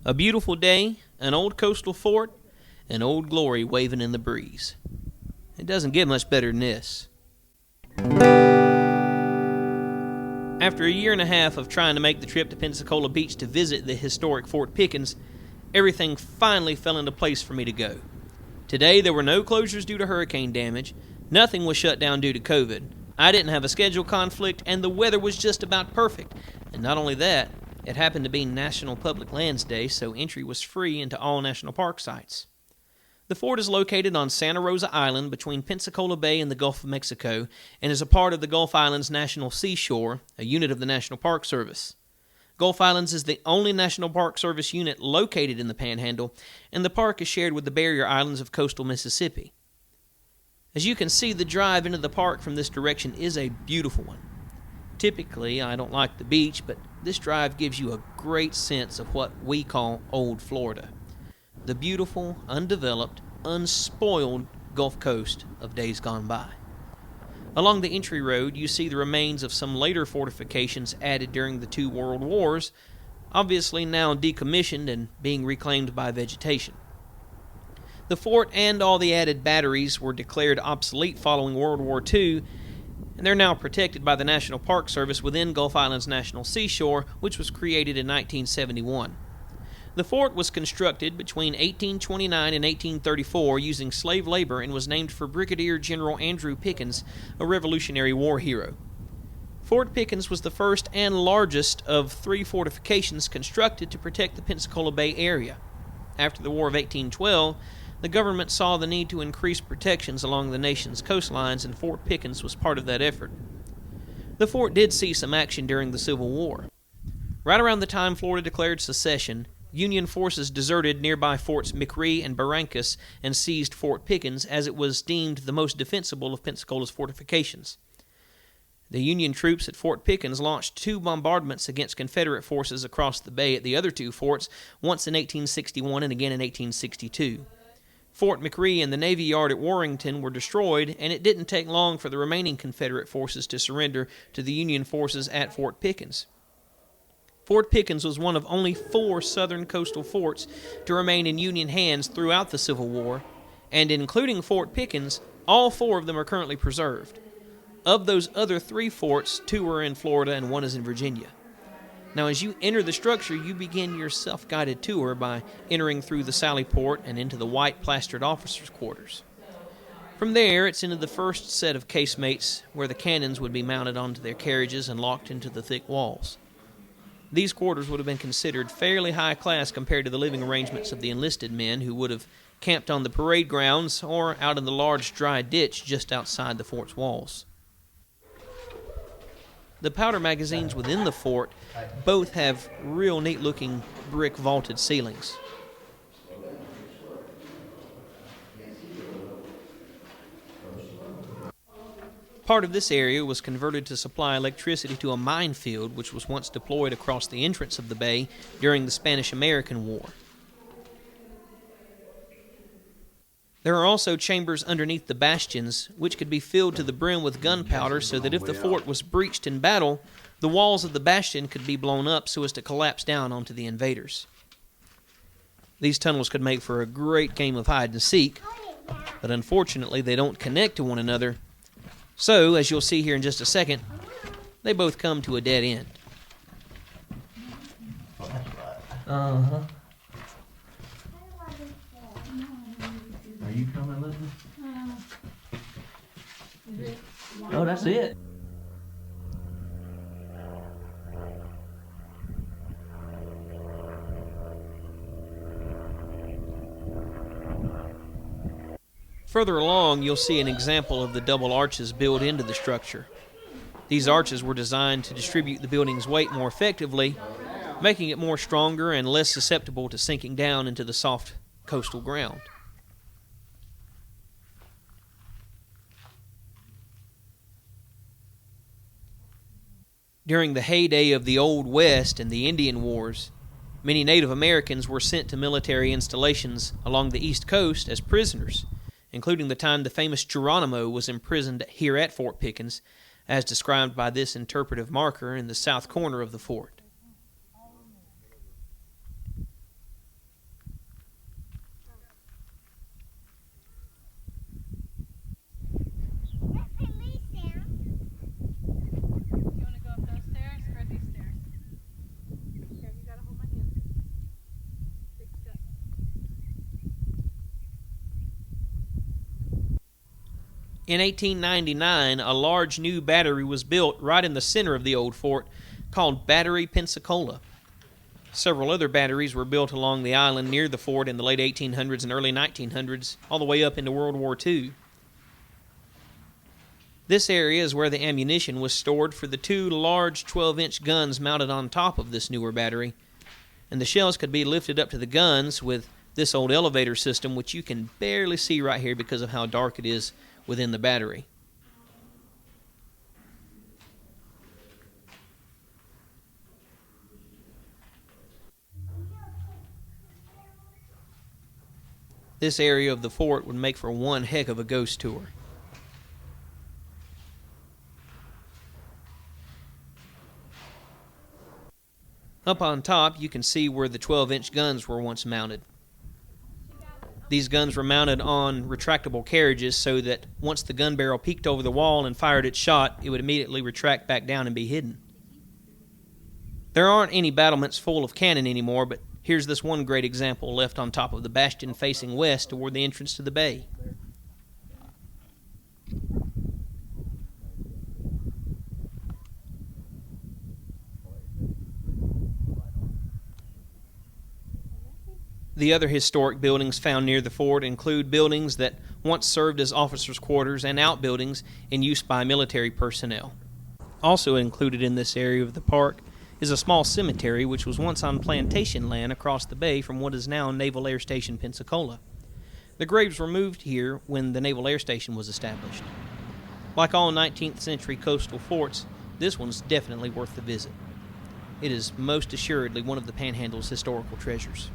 A beautiful day, an old coastal fort, and Old Glory waving in the breeze. It doesn't get much better than this. After a year and a half of trying to make the trip to Pensacola Beach to visit the historic Fort Pickens, everything finally fell into place for me to go. Today, there were no closures due to hurricane damage. Nothing was shut down due to COVID. I didn't have a schedule conflict, and the weather was just about perfect. And not only that, it happened to be National Public Lands Day, so entry was free into all national park sites. The fort is located on Santa Rosa Island between Pensacola Bay and the Gulf of Mexico and is a part of the Gulf Islands National Seashore, a unit of the National Park Service. Gulf Islands is the only National Park Service unit located in the Panhandle, and the park is shared with the barrier islands of coastal Mississippi. As you can see, the drive into the park from this direction is a beautiful one. Typically, I don't like the beach, but this drive gives you a great sense of what we call Old Florida. The beautiful, undeveloped, unspoiled Gulf Coast of days gone by. Along the entry road, you see the remains of some later fortifications added during the two world wars, obviously now decommissioned and being reclaimed by vegetation. The fort and all the added batteries were declared obsolete following World War II, and they're now protected by the National Park Service within Gulf Islands National Seashore, which was created in 1971. The fort was constructed between 1829 and 1834 using slave labor and was named for Brigadier General Andrew Pickens, a Revolutionary War hero. Fort Pickens was the first and largest of three fortifications constructed to protect the Pensacola Bay area. After the War of 1812, the government saw the need to increase protections along the nation's coastlines, and Fort Pickens was part of that effort. The fort did see some action during the Civil War. Right around the time Florida declared secession, Union forces deserted nearby Forts McRee and Barrancas and seized Fort Pickens as it was deemed the most defensible of Pensacola's fortifications. The Union troops at Fort Pickens launched two bombardments against Confederate forces across the bay at the other two forts, once in 1861 and again in 1862. Fort McRee and the Navy Yard at Warrenton were destroyed, and it didn't take long for the remaining Confederate forces to surrender to the Union forces at Fort Pickens. Fort Pickens was one of only 4 southern coastal forts to remain in Union hands throughout the Civil War, and including Fort Pickens, all 4 of them are currently preserved. Of those other 3 forts, 2 are in Florida and 1 is in Virginia. Now, as you enter the structure, you begin your self-guided tour by entering through the Sally Port and into the white plastered officers' quarters. From there, it's into the first set of casemates where the cannons would be mounted onto their carriages and locked into the thick walls. These quarters would have been considered fairly high class compared to the living arrangements of the enlisted men who would have camped on the parade grounds or out in the large dry ditch just outside the fort's walls. The powder magazines within the fort both have real neat-looking brick vaulted ceilings. Part of this area was converted to supply electricity to a minefield which was once deployed across the entrance of the bay during the Spanish-American War. There are also chambers underneath the bastions which could be filled to the brim with gunpowder so that if the fort was breached in battle, the walls of the bastion could be blown up so as to collapse down onto the invaders. These tunnels could make for a great game of hide and seek, but unfortunately they don't connect to one another. So, as you'll see here in just a second, they both come to a dead end. Uh-huh. Are you coming, Elizabeth? Oh, that's it. Further along, you'll see an example of the double arches built into the structure. These arches were designed to distribute the building's weight more effectively, making it more stronger and less susceptible to sinking down into the soft coastal ground. During the heyday of the Old West and the Indian Wars, many Native Americans were sent to military installations along the East Coast as prisoners, including the time the famous Geronimo was imprisoned here at Fort Pickens, as described by this interpretive marker in the south corner of the fort. In 1899, a large new battery was built right in the center of the old fort called Battery Pensacola. Several other batteries were built along the island near the fort in the late 1800s and early 1900s, all the way up into World War II. This area is where the ammunition was stored for the two large 12-inch guns mounted on top of this newer battery, and the shells could be lifted up to the guns with this old elevator system, which you can barely see right here because of how dark it is within the battery. This area of the fort would make for one heck of a ghost tour. Up on top, you can see where the 12-inch guns were once mounted. These guns were mounted on retractable carriages so that once the gun barrel peeked over the wall and fired its shot, it would immediately retract back down and be hidden. There aren't any battlements full of cannon anymore, but here's this one great example left on top of the bastion facing west toward the entrance to the bay. The other historic buildings found near the fort include buildings that once served as officers' quarters and outbuildings in use by military personnel. Also included in this area of the park is a small cemetery which was once on plantation land across the bay from what is now Naval Air Station Pensacola. The graves were moved here when the Naval Air Station was established. Like all 19th century coastal forts, this one's definitely worth the visit. It is most assuredly one of the Panhandle's historical treasures.